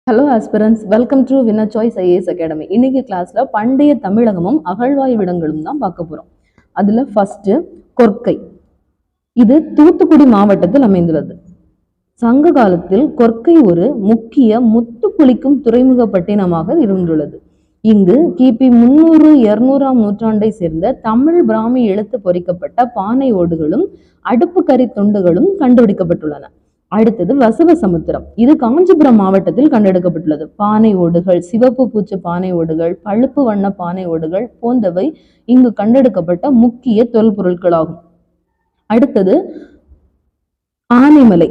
Hello aspirants, welcome to winner choice IAS academy. இன்னைக்கு கிளாஸ்ல பண்டைய தமிழகமும் அகழ்வாய்விடங்களும் தான் பார்க்க போறோம். அதுல ஃபர்ஸ்ட் கொற்கை. இது தூத்துக்குடி மாவட்டத்தில் அமைந்துள்ளது. சங்க காலத்தில் கொற்கை ஒரு முக்கிய முத்து குளிக்கும் துறைமுக பட்டினமாக இருந்துள்ளது. இங்கு கிபி 300-200ஆம் நூற்றாண்டை சேர்ந்த தமிழ் பிராமி எழுத்து பொறிக்கப்பட்ட பானை ஓடுகளும் அடுப்பு கறி துண்டுகளும் கண்டுபிடிக்கப்பட்டுள்ளன. அடுத்தது வசவசமுத்திரம். இது காஞ்சிபுரம் மாவட்டத்தில் கண்டெடுக்கப்பட்டுள்ளது. பானை ஓடுகள், சிவப்பு பூச்சு பானை ஓடுகள், பழுப்பு வண்ண பானை ஓடுகள் போன்றவை இங்கு கண்டெடுக்கப்பட்ட முக்கிய தொல்பொருட்களாகும். அடுத்தது ஆனைமலை.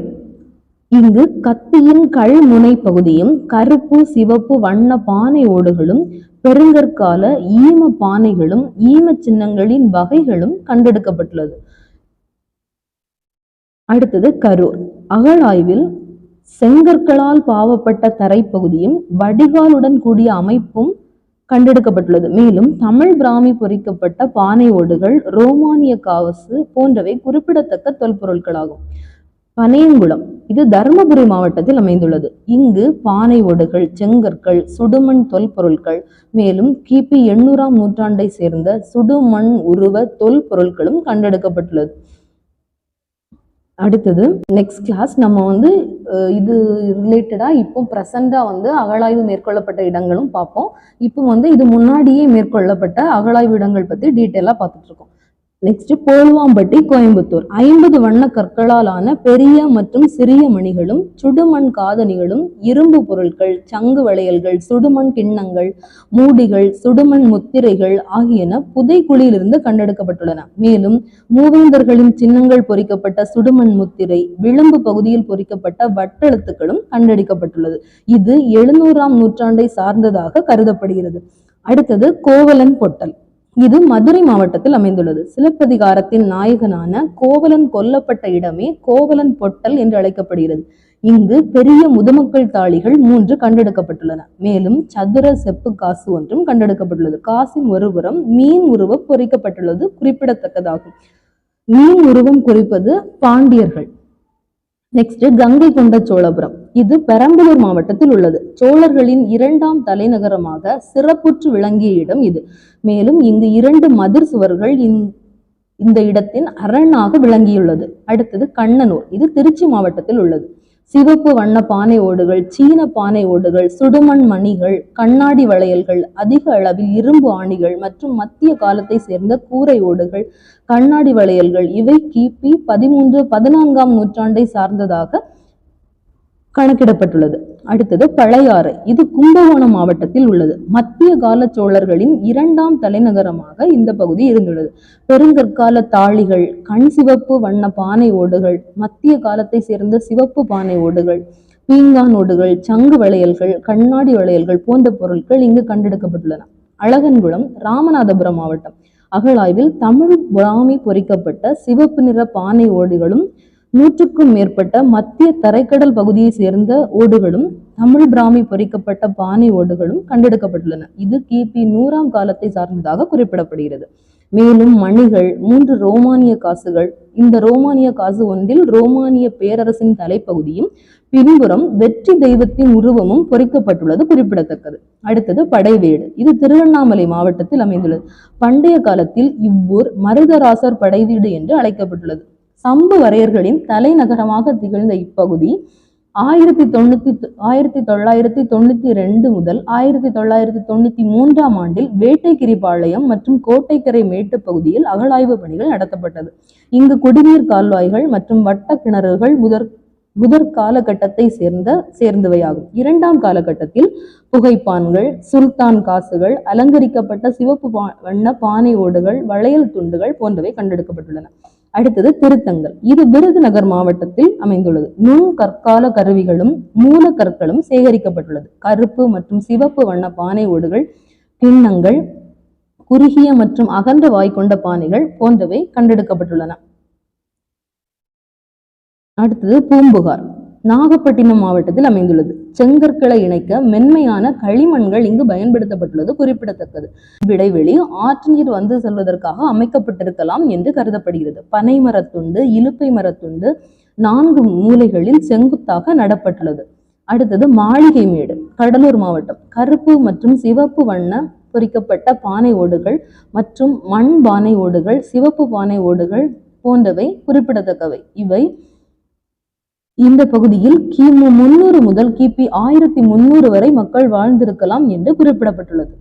இங்கு கத்தியின் கல்முனை பகுதியும் கருப்பு சிவப்பு வண்ண பானை ஓடுகளும் பெருங்கற்கால ஈம பானைகளும் ஈம சின்னங்களின் வகைகளும் கண்டெடுக்கப்பட்டுள்ளது. அடுத்தது கரூர். அகழாய்வில் செங்கற்களால் பாவப்பட்ட தரைப்பகுதியும் வடிகாலுடன் கூடிய அமைப்பும் கண்டெடுக்கப்பட்டுள்ளது. மேலும் தமிழ் பிராமி பொறிக்கப்பட்ட பானை ஓடுகள், ரோமானிய காவசு போன்றவை குறிப்பிடத்தக்க தொல்பொருட்களாகும். பனையங்குளம். இது தருமபுரி மாவட்டத்தில் அமைந்துள்ளது. இங்கு பானை ஓடுகள், செங்கற்கள், சுடுமண் தொல்பொருட்கள், மேலும் கிபி 800ஆம் நூற்றாண்டை சேர்ந்த சுடுமண் உருவ தொல்பொருட்களும் கண்டெடுக்கப்பட்டுள்ளது. அடுத்தது நெக்ஸ்ட் கிளாஸ் நம்ம இது ரிலேட்டடா இப்போ ப்ரெசண்டா அகழாய்வு மேற்கொள்ளப்பட்ட இடங்களும் பார்ப்போம். இப்போ இது முன்னாடியே மேற்கொள்ளப்பட்ட அகழாய்வு இடங்கள் பத்தி டீட்டெயிலா பார்த்துட்டு இருக்கோம். நெக்ஸ்ட் போல்வாம்பட்டி, கோயம்புத்தூர். 50 வண்ண கற்களால் ஆன பெரிய மற்றும் சிறிய மணிகளும் சுடுமண் காதணிகளும் இரும்பு பொருட்கள், சங்கு வளையல்கள், சுடுமண் கிண்ணங்கள், மூடிகள், சுடுமண் முத்திரைகள் ஆகியன புதைக்குழியிலிருந்து கண்டெடுக்கப்பட்டுள்ளன. மேலும் மூவேந்தர்களின் சின்னங்கள் பொறிக்கப்பட்ட சுடுமண் முத்திரை, விளிம்பு பகுதியில் பொறிக்கப்பட்ட வட்டெழுத்துக்களும் கண்டெடுக்கப்பட்டுள்ளது. இது 700ஆம் நூற்றாண்டை சார்ந்ததாக கருதப்படுகிறது. அடுத்தது கோவலன் பொட்டல். இது மதுரை மாவட்டத்தில் அமைந்துள்ளது. சிலப்பதிகாரத்தின் நாயகனான கோவலன் கொல்லப்பட்ட இடமே கோவலன் பொட்டல் என்று அழைக்கப்படுகிறது. இங்கு பெரிய முதுமக்கள் தாளிகள் 3 கண்டெடுக்கப்பட்டுள்ளன. மேலும் சதுர செப்பு காசு ஒன்றும் கண்டெடுக்கப்பட்டுள்ளது. காசின் ஒருபுறம் மீன் உருவம் பொறிக்கப்பட்டுள்ளது குறிப்பிடத்தக்கதாகும். மீன் உருவம் குறிப்பது பாண்டியர்கள். நெக்ஸ்ட் கங்கை கொண்ட சோழபுரம். இது பெரம்பலூர் மாவட்டத்தில் உள்ளது. சோழர்களின் 2ஆம் தலைநகரமாக சிறப்புற்று விளங்கிய இடம் இது. மேலும் இங்கு 2 மதிர் சுவர்கள் இந்த இடத்தின் அரணாக விளங்கியுள்ளது. அடுத்தது கண்ணனூர். இது திருச்சி மாவட்டத்தில் உள்ளது. சிவப்பு வண்ண பானை ஓடுகள், சீன பானை ஓடுகள், சுடுமண் மணிகள், கண்ணாடி வளையல்கள், அதிக அளவில் இரும்பு ஆணிகள் மற்றும் மத்திய காலத்தை சேர்ந்த கூரை ஓடுகள், கண்ணாடி வளையல்கள் இவை கிபி 13-14ஆம் நூற்றாண்டை சார்ந்ததாக கணக்கிடப்பட்டுள்ளது. அடுத்தது பழையாறு. இது கும்பகோணம் மாவட்டத்தில் உள்ளது. மத்திய கால சோழர்களின் 2ஆம் தலைநகரமாக இந்த பகுதி இருந்துள்ளது. பெருங்கற்கால தாளிகள், கண் சிவப்பு வண்ண பானை ஓடுகள், மத்திய காலத்தை சேர்ந்த சிவப்பு பானை ஓடுகள், பீங்கான் ஓடுகள், சங்கு வளையல்கள், கண்ணாடி வளையல்கள் போன்ற பொருட்கள் இங்கு கண்டெடுக்கப்பட்டுள்ளன. அழகன்குளம், ராமநாதபுரம் மாவட்டம். அகழாய்வில் தமிழ் பிராமி பொறிக்கப்பட்ட சிவப்பு நிற பானை ஓடுகளும் 100க்கும் மேற்பட்ட மத்திய தரைக்கடல் பகுதியை சேர்ந்த ஓடுகளும் தமிழ் பிராமி பொறிக்கப்பட்ட பானை ஓடுகளும் கண்டெடுக்கப்பட்டுள்ளன. இது கிபி 100ஆம் காலத்தை சார்ந்ததாக குறிப்பிடப்படுகிறது. மேலும் மணிகள், 3 ரோமானிய காசுகள். இந்த ரோமானிய காசு ஒன்றில் ரோமானிய பேரரசின் தலைப்பகுதியும் பின்புறம் வெற்றி தெய்வத்தின் உருவமும் பொறிக்கப்பட்டுள்ளது குறிப்பிடத்தக்கது. அடுத்தது படைவேடு. இது திருவண்ணாமலை மாவட்டத்தில் அமைந்துள்ளது. பண்டைய காலத்தில் இவ்வூர் மருதராசர் படைவீடு என்று அழைக்கப்பட்டுள்ளது. சம்பு வரையர்களின் தலைநகரமாக திகழ்ந்த இப்பகுதி 1992 முதல் 1993ஆம் ஆண்டில் வேட்டைக்கிரிபாளையம் மற்றும் கோட்டைக்கரை மேட்டு பகுதியில் அகழாய்வு பணிகள் நடத்தப்பட்டது. இங்கு குடிநீர் கால்வாய்கள் மற்றும் வட்ட கிணறுகள் முதற் காலகட்டத்தை சேர்ந்தவையாகும். 2ஆம் காலகட்டத்தில் புகைப்பான்கள், சுல்தான் காசுகள், அலங்கரிக்கப்பட்ட சிவப்பு வண்ண பானை ஓடுகள், வளையல் துண்டுகள் போன்றவை கண்டெடுக்கப்பட்டுள்ளன. அடுத்தது திருத்தங்கல். இது விருதுநகர் மாவட்டத்தில் அமைந்துள்ளது. நுண் கற்கால கருவிகளும் மூலக்கற்களும் சேகரிக்கப்பட்டுள்ளது. கருப்பு மற்றும் சிவப்பு வண்ண பானை ஓடுகள், கிண்ணங்கள், குறுகிய மற்றும் அகன்ற வாய் கொண்ட பானைகள் போன்றவை கண்டெடுக்கப்பட்டுள்ளன. அடுத்தது பூம்புகார். நாகப்பட்டினம் மாவட்டத்தில் அமைந்துள்ளது. செங்கற்களை இணைக்க மென்மையான களிமண்கள் இங்கு பயன்படுத்தப்பட்டுள்ளது குறிப்பிடத்தக்கது. இவ்விடைவெளி ஆற்று நீர் வந்து செல்வதற்காக அமைக்கப்பட்டிருக்கலாம் என்று கருதப்படுகிறது. பனை மரத்துண்டு, இலுப்பை மரத்துண்டு 4 மூலைகளில் செங்குத்தாக நடப்பட்டுள்ளது. அடுத்தது மாளிகை மேடு. கடலூர் மாவட்டம். கருப்பு மற்றும் சிவப்பு வண்ண பொறிக்கப்பட்ட பானை ஓடுகள் மற்றும் மண் பானை ஓடுகள், சிவப்பு பானை ஓடுகள் போன்றவை குறிப்பிடத்தக்கவை. இவை இந்த பகுதியில் கிமு 300 முதல் கிபி 1300 வரை மக்கள் வாழ்ந்திருக்கலாம் என்று குறிப்பிடப்பட்டுள்ளது.